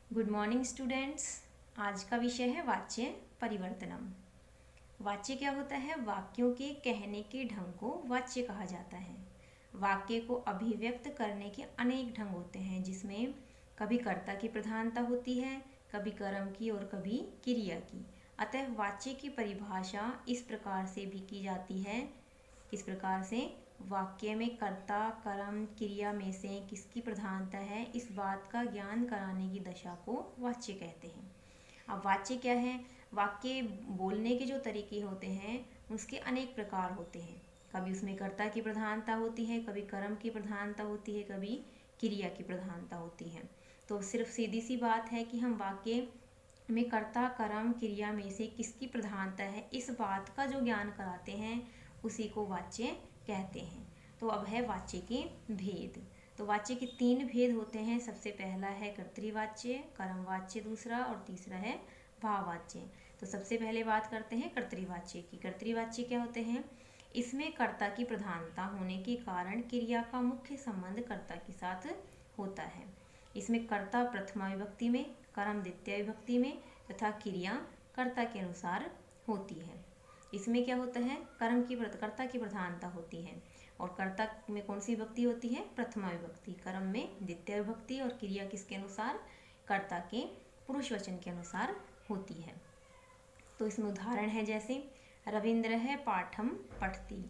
Good morning students. आज का विषय है वाच्य परिवर्तनम। वाच्य क्या होता है? वाक्यों के कहने के ढंग को वाच्य कहा जाता है। वाक्य को अभिव्यक्त करने के अनेक ढंग होते हैं, जिसमें कभी कर्ता की प्रधानता होती है, कभी कर्म की और कभी क्रिया की। अतः वाच्य की परिभाषा इस प्रकार से भी की जाती है, किस प्रकार से? वाक्य में कर्ता कर्म क्रिया में से किसकी प्रधानता है, इस बात का ज्ञान कराने की दशा को वाच्य कहते हैं। अब वाच्य क्या है? वाक्य बोलने के जो तरीके होते हैं उसके अनेक प्रकार होते हैं। कभी उसमें कर्ता की प्रधानता होती है, कभी कर्म की प्रधानता होती है, कभी क्रिया की प्रधानता होती है। तो सिर्फ सीधी सी बात है कि हम वाक्य में कर्ता कर्म क्रिया में से किसकी प्रधानता है, इस बात का जो ज्ञान कराते हैं उसी को वाच्य कहते हैं। तो अब है वाच्य के भेद। तो वाच्य के 3 भेद होते हैं। सबसे पहला है कर्तृवाच्य, कर्मवाच्य दूसरा, और तीसरा है भाववाच्य। तो सबसे पहले बात करते हैं कर्तृवाच्य की। कर्तृवाच्य क्या होते हैं? इसमें कर्ता की प्रधानता होने के कारण क्रिया का मुख्य संबंध कर्ता के साथ होता है। इसमें कर्ता प्रथमा विभक्ति में, कर्म द्वितीय विभक्ति में तथा क्रिया कर्ता के अनुसार होती है। इसमें क्या होता है? कर्ता की प्रधानता होती है, और कर्ता में कौन सी विभक्ति होती है? प्रथमा विभक्ति। कर्म में द्वितीय विभक्ति, और क्रिया किसके अनुसार? कर्ता के पुरुष वचन के अनुसार होती है। तो इसमें उदाहरण है, जैसे रविंद्र है पाठम पठती।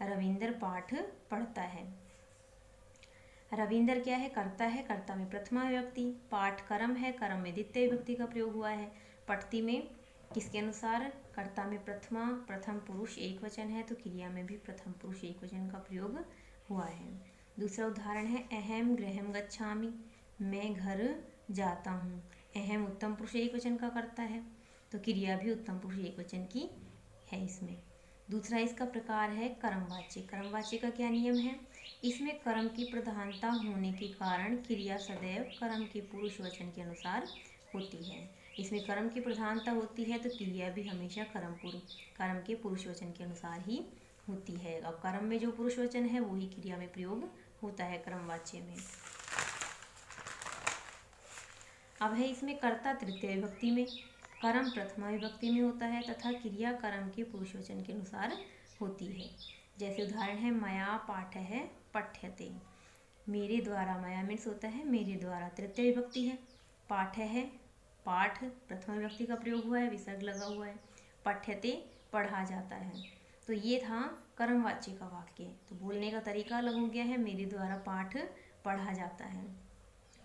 रविंद्र पाठ पढ़ता है। रविंद्र क्या है? कर्ता है, कर्ता में प्रथमा विभक्ति। पाठ कर्म है, कर्म में द्वितीय विभक्ति का प्रयोग हुआ है। पठती में किसके अनुसार? कर्ता में प्रथम पुरुष एक वचन है, तो क्रिया में भी प्रथम पुरुष एक वचन का प्रयोग हुआ है। दूसरा उदाहरण है अहम गृहम गच्छामि, मैं घर जाता हूँ। अहम उत्तम पुरुष एक वचन का कर्ता है, तो क्रिया भी उत्तम पुरुष एक वचन की है इसमें। दूसरा इसका प्रकार है कर्मवाच्य। कर्मवाच्य का क्या नियम है? इसमें कर्म की प्रधानता होने के कारण क्रिया सदैव कर्म के पुरुष वचन के अनुसार होती है। इसमें कर्म की प्रधानता होती है तो क्रिया भी हमेशा कर्म के पुरुष वचन के अनुसार ही होती है। अब कर्म में जो पुरुष वचन है वही क्रिया में प्रयोग होता है कर्मवाच्य में। अब है इसमें कर्ता तृतीय विभक्ति में, कर्म प्रथमा विभक्ति में होता है तथा क्रिया कर्म के पुरुष वचन के अनुसार होती है। जैसे उदाहरण है मया पाठः पठ्यते। मेरे द्वारा, मया मीन्स होता है मेरे द्वारा, तृतीय विभक्ति है। पाठ है, पाठ प्रथमा विभक्ति का प्रयोग हुआ है, विसर्ग लगा हुआ है। पठ्यते पढ़ा जाता है। तो ये था कर्मवाच्य का वाक्य। तो बोलने का तरीका अलग हो गया है, मेरे द्वारा पाठ पढ़ा जाता है।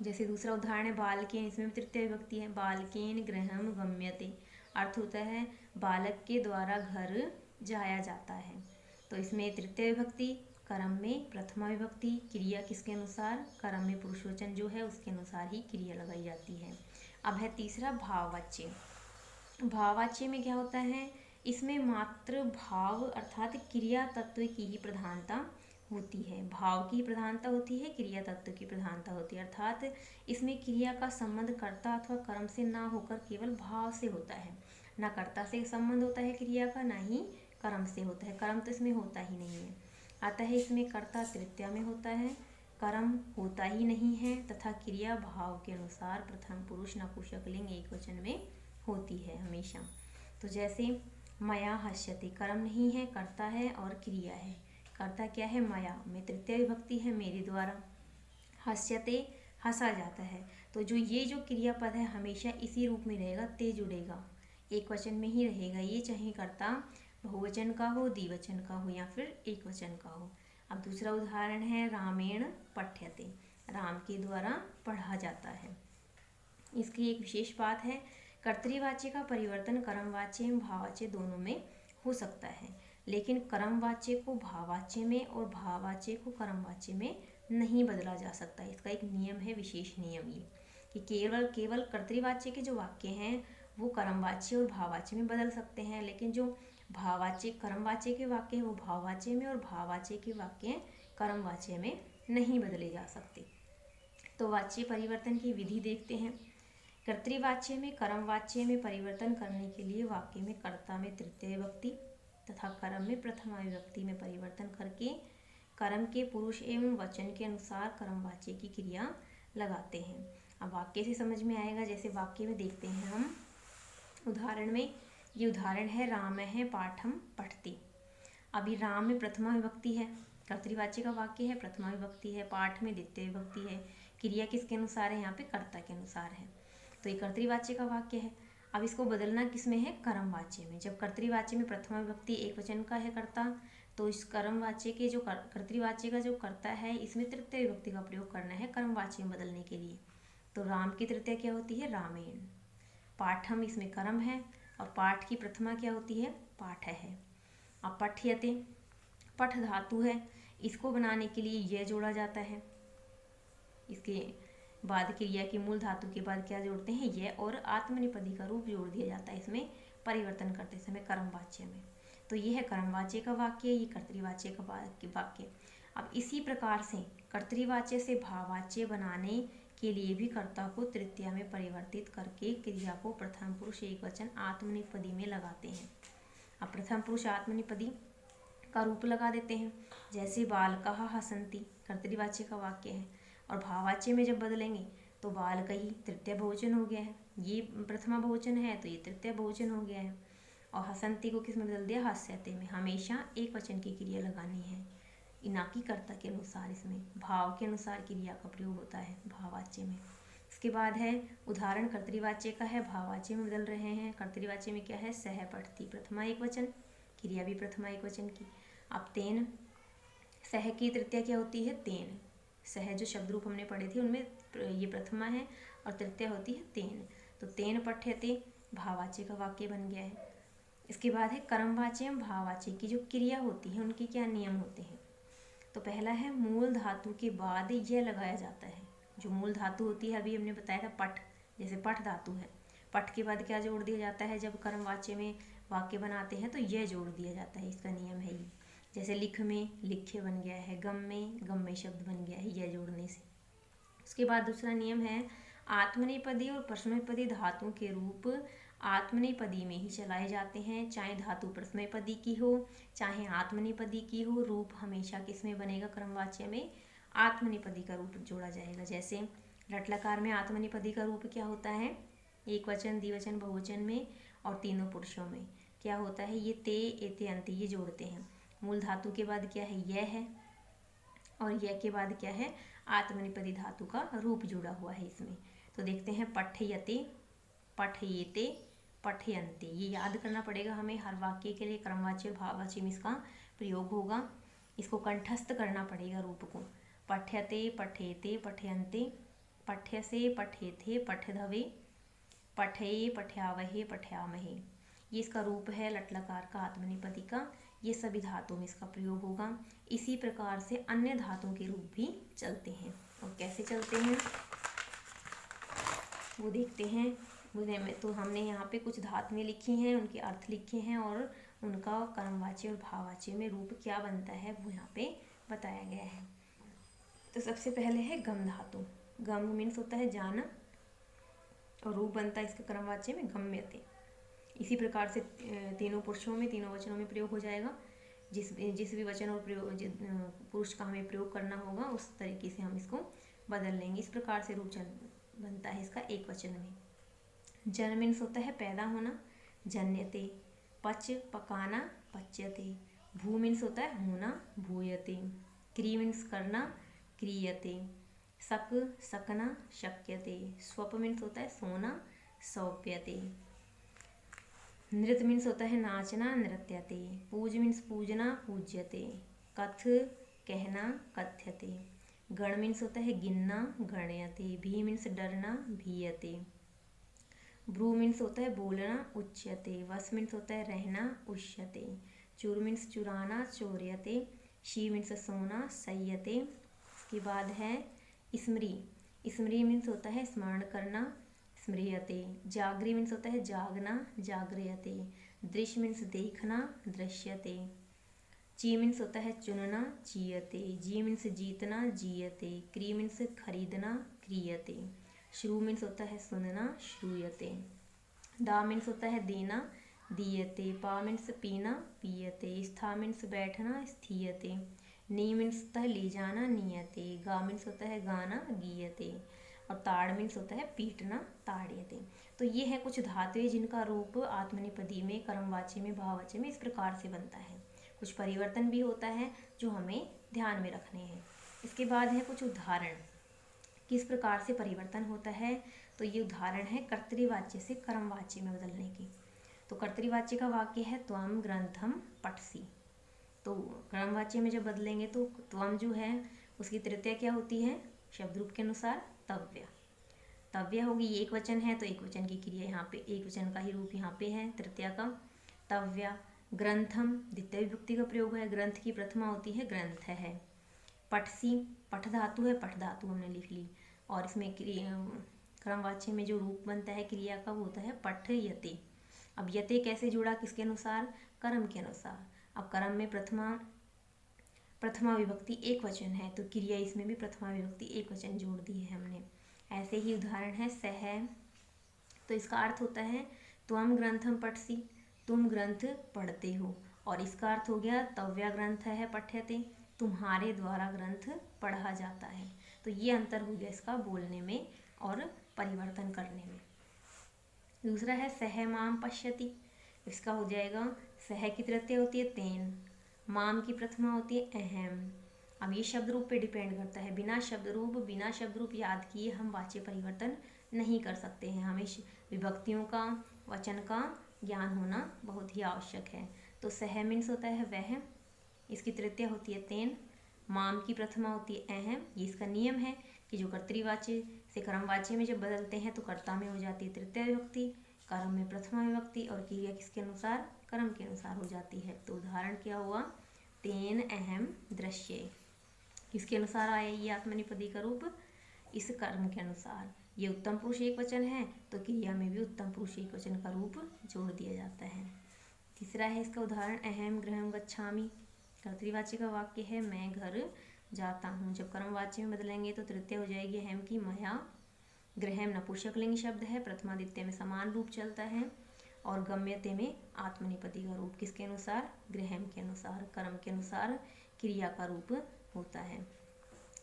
जैसे दूसरा उदाहरण है बालकेन, इसमें तृतीय विभक्ति है। बालकेन गृहम गम्यते, अर्थ होता है बालक के द्वारा घर जाया जाता है। तो इसमें तृतीय विभक्ति, कर्म में प्रथमा विभक्ति, क्रिया किसके अनुसार? कर्म में पुरुषवचन जो है उसके अनुसार ही क्रिया लगाई जाती है। अब है तीसरा भाववाच्य। भाववाच्य में क्या होता है? इसमें मात्र भाव अर्थात क्रिया तत्व की ही प्रधानता होती है। भाव की प्रधानता होती है, क्रिया तत्व की प्रधानता होती है। अर्थात इसमें क्रिया का संबंध कर्ता अथवा कर्म से ना होकर केवल भाव से होता है। ना कर्ता से संबंध होता है क्रिया का, ना ही कर्म से होता है। कर्म तो इसमें होता ही नहीं है। अतः इसमें कर्ता तृतीया में होता है, कर्म होता ही नहीं है तथा क्रिया भाव के अनुसार प्रथम पुरुष नपुंसक लिंग एक वचन में होती है हमेशा। तो जैसे मया हस्यते, कर्म नहीं है, कर्ता है और क्रिया है। कर्ता क्या है? मया में तृतीय विभक्ति है, मेरे द्वारा। हस्यते हंसा जाता है। तो जो क्रियापद है हमेशा इसी रूप में रहेगा, ते जुड़ेगा, एक वचन में ही रहेगा ये, चाहे कर्ता बहुवचन का हो, द्विवचन का हो या फिर एक वचन का हो। अब दूसरा उदाहरण है रामेण पठ्यते, राम के द्वारा पढ़ा जाता है। इसकी एक विशेष बात है, कर्तृवाच्य का परिवर्तन कर्मवाच्य एवं भाववाच्य दोनों में हो सकता है, लेकिन कर्मवाच्य को भाववाच्य में और भाववाच्य को कर्मवाच्य में नहीं बदला जा सकता। इसका एक नियम है, विशेष नियम ये, कि केवल कर्तृवाच्य के जो वाक्य हैं वो कर्मवाच्य और भाववाच्य में बदल सकते हैं, लेकिन जो भाववाच्य कर्मवाच्य के वाक्य हैं वो भाववाच्य में और भाववाच्य के वाक्य कर्मवाच्य में नहीं बदले जा सकते। तो वाच्य परिवर्तन की विधि देखते हैं। कर्तृवाच्य में कर्मवाच्य में परिवर्तन करने के लिए वाक्य में कर्ता में तृतीय विभक्ति तथा कर्म में प्रथमा विभक्ति में परिवर्तन करके कर्म के पुरुष एवं वचन के अनुसार कर्मवाच्य की क्रिया लगाते हैं। अब वाक्य से समझ में आएगा। जैसे वाक्य में देखते हैं हम उदाहरण में, ये उदाहरण है रामः पाठं पठति। अभी राम में प्रथमा विभक्ति है, कर्तृवाच्य का वाक्य है, प्रथमा विभक्ति है। पाठ में द्वितीय विभक्ति है। क्रिया किसके अनुसार है? यहाँ पे कर्ता के अनुसार है। तो ये कर्तृवाच्य का वाक्य है। अब इसको बदलना किस में है? कर्मवाच्य में। जब कर्तृवाच्य में प्रथमा विभक्ति एक वचन का है कर्ता, तो इस कर्मवाच्य के जो कर्तृवाच्य का जो कर्ता है, इसमें तृतीय विभक्ति का प्रयोग करना है कर्मवाच्य में बदलने के लिए। तो राम की तृतीया क्या होती है? रामेण। पाठम इसमें कर्म है और पाठ की प्रथमा क्या होती है? पाठ है। अब पठ्यते, पठ धातु है, इसको बनाने के लिए यह जोड़ा जाता है। इसके बाद क्रिया की मूल धातु के बाद क्या जोड़ते हैं? यह, और आत्मनेपदी का रूप जोड़ दिया जाता है इसमें परिवर्तन करते समय कर्मवाच्य में। तो यह है कर्मवाच्य का वाक्य, ये कर्तृवाच्य का वाक्य। अब इसी प्रकार से कर्तृवाच्य से भाववाच्य बनाने के लिए भी कर्ता को तृतीया में परिवर्तित करके क्रिया को प्रथम पुरुष एकवचन आत्मनेपदी में लगाते हैं। अब प्रथम पुरुष आत्मनेपदी का रूप लगा देते हैं। जैसे बालकः हसन्ति कर्तृवाच्य का वाक्य है, और भाववाच्य में जब बदलेंगे तो बालकही तृतीय बहुवचन हो गया है, ये प्रथमा बहुवचन है तो ये तृतीय बहुवचन हो गया है। और हसन्ति को किस में बदल दिया? हस्यते में। हमेशा एक वचन की क्रिया लगानी है, ना कि कर्ता के अनुसार। इसमें भाव के अनुसार क्रिया का प्रयोग होता है भाववाच्य में। इसके बाद है उदाहरण कर्तृवाच्य का है, भाववाच्य में बदल रहे हैं। कर्तृवाच्य में क्या है? सह पठति, प्रथमा एक वचन, क्रिया भी प्रथमा एक वचन की। अब तेन, सह की तृतीया क्या होती है? तेन। सह जो शब्द रूप हमने पढ़े थे उनमें ये प्रथमा है और तृतीया होती है तेन। तो तेन पठ्यते भाववाच्य का वाक्य बन गया है। इसके बाद है कर्मवाच्य एवं भाववाच्य की जो क्रिया होती है उनके क्या नियम होते हैं? तो पहला है मूल धातु के बाद यह लगाया जाता है। जो मूल धातु होती है, अभी हमने बताया था पठ, जैसे पठ धातु है, पठ के बाद क्या जोड़ दिया जाता है? जब कर्मवाच्य में वाक्य बनाते हैं तो यह जोड़ दिया जाता है, इसका नियम है ये। जैसे लिख में लिख्य बन गया है, गम में शब्द बन गया है यह जोड़ने से। उसके बाद दूसरा नियम है आत्मनेपदी और प्रश्ननेपदी धातुओं के रूप आत्मनेपदी में ही चलाए जाते हैं, चाहे धातु प्रश्ननेपदी की हो चाहे आत्मनेपदी की हो। रूप हमेशा किस में बनेगा? कर्मवाच्य में आत्मनेपदी का रूप जोड़ा जाएगा। जैसे रटलकार में आत्मनेपदी का रूप क्या होता है? एक वचन, द्विवचन, बहुवचन में और तीनों पुरुषों में क्या होता है? ये ते, एते, अंते ये जोड़ते हैं। मूल धातु के बाद क्या है? यह है, और यह के बाद क्या है? आत्मनेपदी धातु का रूप जुड़ा हुआ है इसमें। तो देखते हैं पठयते, पठयेते, पठयन्ते। ये याद करना पड़ेगा हमें हर वाक्य के लिए। कर्मवाच्य और भाववाच्य में इसका प्रयोग होगा, इसको कंठस्थ करना पड़ेगा रूप को। पठ्यते, पठेते, पठयन्ते, पठ्यसे, पठेथे, पठधवे, पठये, पठ्यावहे, पठ्यामहे। ये इसका रूप है लट्लकार का, आत्मनेपदी का। ये सभी धातुओं में इसका प्रयोग होगा। इसी प्रकार से अन्य धातुओं के रूप भी चलते हैं, और कैसे चलते हैं वो देखते हैं। तो हमने यहाँ पे कुछ धातुएं लिखी हैं, उनके अर्थ लिखे हैं, और उनका कर्मवाच्य और भाववाच्य में रूप क्या बनता है वो यहाँ पे बताया गया है। तो सबसे पहले है गम धातु। गम मीन्स होता है जाना, और रूप बनता है इसके कर्मवाच्य में गम्यते। इसी प्रकार से तीनों पुरुषों में, तीनों वचनों में प्रयोग हो जाएगा। जिस भी वचन और प्रयोग पुरुष का हमें प्रयोग करना होगा उस तरीके से हम इसको बदल लेंगे। इस प्रकार से रूप बनता है इसका एक वचन में। जन मीन्स होता है पैदा होना, जन्यते। पच पकाना, पच्यते। भू मीन्स होता है होना, भूयते। क्री मीन्स करना, क्रियते। शक शकना, शक्यते। स्वप मीन्स होता है सोना, सौप्यते। नृत्य मीन्स होता है नाचना, नृत्यते। पूज मीन्स पूजना, पूज्यते। कथ कहना, कथ्यते। गण मीन्स होता है गिनना, गण्यते। भी मीन्स डरना, भीयते। ब्रू मीन्स होता है बोलना, उच्यते। वस मीन्स होता है रहना, उष्यते। चूर मीन्स चुराना, चोर्यते। शी मीन्स सोना, सय्यते। इसके बाद है स्मृ। स्मृ मीन्स होता है स्मरण करना, स्मृयते। जागरी मीन्स होता है जागना, जागृयते। दृश्य मीन्स देखना, दृश्यते। ची मीन्स होता है चुनना, चीयते। जी मीन्स जीतना, जीयते। क्री मीन्स खरीदना, क्रियते। श्रु मीन्स होता है सुनना, श्रूयते। दा मीन्स होता है देना, दीयते। पा मीन्स पीना, पीयते। स्था मीन्स बैठना, स्थीयते। नी मीन्स होता है ले जाना, नियते। गा मीन्स होता है गाना, गीयते। और ताड़ मीन्स होता है पीटना, ताड़यते। तो ये है कुछ धातुएं जिनका रूप आत्मनेपदी में, कर्मवाची में, भाववाची में इस प्रकार से बनता है। कुछ परिवर्तन भी होता है जो हमें ध्यान में रखने हैं। इसके बाद है कुछ उदाहरण, किस प्रकार से परिवर्तन होता है। तो ये उदाहरण है कर्तृवाच्य से कर्मवाच्य में बदलने की। तो कर्तृवाच्य का वाक्य है त्वम ग्रंथम पठसी। तो कर्मवाच्य में जब बदलेंगे तो त्वम जो है उसकी तृतीया क्या होती है, शब्द रूप के अनुसार तव्य। तव्य होगी, ये एक वचन है तो एक वचन की क्रिया यहाँ पे, एक वचन का ही रूप यहाँ पे है तृतीया का, तव्या। ग्रंथम द्वितीय विभक्ति का प्रयोग है, ग्रंथ की प्रथमा होती है ग्रंथ है। पठसी, पठ धातु है, पठ धातु हमने लिख ली। और इसमें क्रमवाच्य में जो रूप बनता है क्रिया का वो होता है पठ यते। अब यते कैसे जुड़ा, किसके अनुसार, कर्म के अनुसार। अब कर्म में प्रथमा विभक्ति एक वचन है तो क्रिया इसमें भी प्रथमा विभक्ति एक वचन जोड़ दी है हमने। ऐसे ही उदाहरण है सह, तो इसका अर्थ होता है त्वम ग्रंथम पठसी, तुम ग्रंथ पढ़ते हो। और इसका अर्थ हो गया तव्या ग्रंथ है पठ्यते, तुम्हारे द्वारा ग्रंथ पढ़ा जाता है। तो ये अंतर हो गया इसका बोलने में और परिवर्तन करने में। दूसरा है सह माम पश्यति, इसका हो जाएगा सह की तृतीया होती है तेन, माम की प्रथमा होती है अहम। अब ये शब्द रूप पे डिपेंड करता है, बिना शब्द रूप याद किए हम वाच्य परिवर्तन नहीं कर सकते हैं। हमें विभक्तियों का, वचन का ज्ञान होना बहुत ही आवश्यक है। तो सह मीन्स होता है वह, इसकी तृतीया होती है तेन, माम की प्रथमा होती है अहम। ये इसका नियम है कि जो कर्तृवाच्य से कर्मवाच्य में जब बदलते हैं तो कर्ता में हो जाती है तृतीय विभक्ति, कर्म में प्रथमा विभक्ति और क्रिया किसके अनुसार, कर्म के अनुसार हो जाती है। तो उदाहरण क्या हुआ, तेन अहम दृश्य, किसके अनुसार आया ये आत्मनेपदी का रूप, इस कर्म के अनुसार। ये उत्तम पुरुष एक वचन है तो क्रिया में भी उत्तम पुरुष एक वचन का रूप जोड़ दिया जाता है। तीसरा है इसका उदाहरण अहम गृहम गच्छामि, कर्तृवाच्य का वाक्य है मैं घर जाता हूँ। जब कर्मवाच्य में बदलेंगे तो तृतीय हो जाएगी अहम की मया। गृहम नपुंसकलिंग शब्द है, प्रथमा द्वितीय में समान रूप चलता है। और गम्यते में आत्मनेपदी का रूप किसके अनुसार, गृहम के अनुसार, कर्म के अनुसार क्रिया का रूप होता है।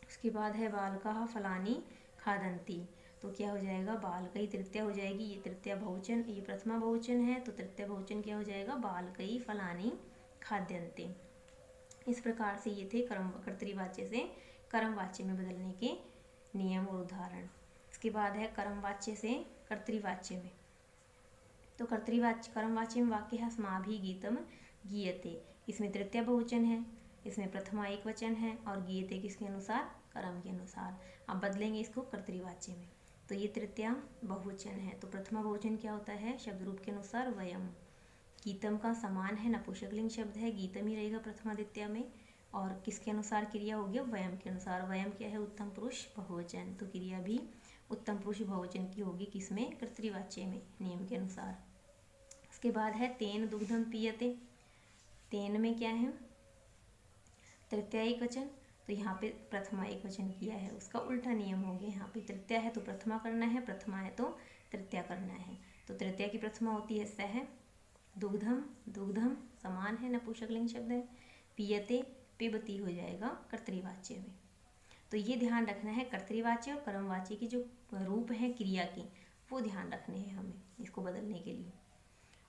उसके बाद है बालकाः फलानि खादन्ति, तो क्या हो जाएगा, बालकई तृतीया हो जाएगी। ये तृतीया बहुवचन, ये प्रथमा बहुवचन है तो तृतीय बहुवचन क्या हो जाएगा, बालकई फलानि खाद्यन्ते। इस प्रकार से ये थे कर्तृवाच्य से कर्मवाच्य में बदलने के नियम और उदाहरण। इसके बाद है कर्मवाच्य से कर्तृवाच्य में। तो कर्मवाच्य में वाक्य है अस्माभिः गीतम गीयते, इसमें तृतीया बहुवचन है, इसमें प्रथमा एक वचन है और गीयते किसके अनुसार, कर्म के अनुसार। अब बदलेंगे इसको कर्तृवाच्य में, तो ये तृतीया बहुवचन है तो प्रथमा बहुवचन क्या होता है, शब्द रूप के अनुसार वयम। गीतम का समान है, नपुंसकलिंग शब्द है, गीतम ही रहेगा प्रथमा द्वितीया में। और किसके अनुसार क्रिया हो गया, वयम के अनुसार। वयम क्या है, उत्तम पुरुष बहुवचन, तो क्रिया भी उत्तम पुरुष बहुवचन की होगी, किसमें, कर्तृवाच्य में, नियम के अनुसार। इसके बाद है तेन दुग्धम पीयते, तेन में क्या है, तृतीया एक वचन, तो यहाँ पे प्रथमा एक वचन किया है, उसका उल्टा नियम हो गया। यहाँ पे तृतीया है तो प्रथमा करना है, प्रथमा है तो तृतीया करना है। तो तृतीया की प्रथमा होती है सह, दुग्धम, दुग्धम समान है, नपुंसकलिंग शब्द है, पीयते पिबती हो जाएगा कर्तृवाच्य में। तो ये ध्यान रखना है, कर्तृवाच्य और कर्मवाच्य की जो रूप है क्रिया की वो ध्यान रखने हैं हमें इसको बदलने के लिए।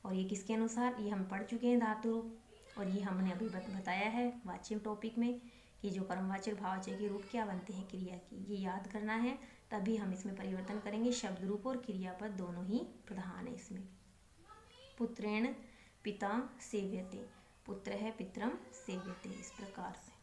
और ये किसके अनुसार, ये हम पढ़ चुके हैं धातु रूप, और ये हमने अभी बताया है वाच्य टॉपिक में कि जो कर्मवाच्य और भाववाच्य के रूप क्या बनते हैं क्रिया की, ये याद करना है, तभी हम इसमें परिवर्तन करेंगे। शब्द रूप और क्रियापद दोनों ही प्रधान है इसमें। पुत्रेण पिता सेव्यते, पुत्र है पितरम सेव्यते, इस प्रकार से।